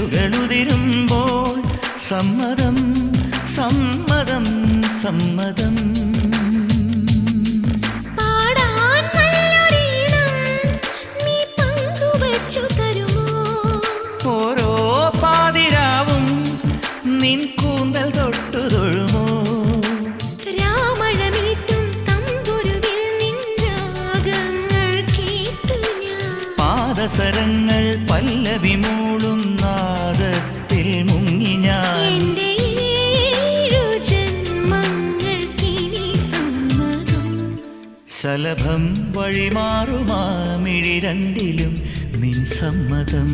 ഈരലുകളുതിരുമ്പോൾ സമ്മതം സമ്മതം സമ്മതം. ഓരോ പാതിരാവും നിൻ കൂന്തൽ തൊട്ടു തൊഴുമോ? പാദസരങ്ങൾ പല്ലവി മൂളും നാദത്തിൽ മുങ്ങി ഞാൻ. ശലഭം വഴിമാറുമാ മിഴി രണ്ടിലും നിൻ സമ്മതം.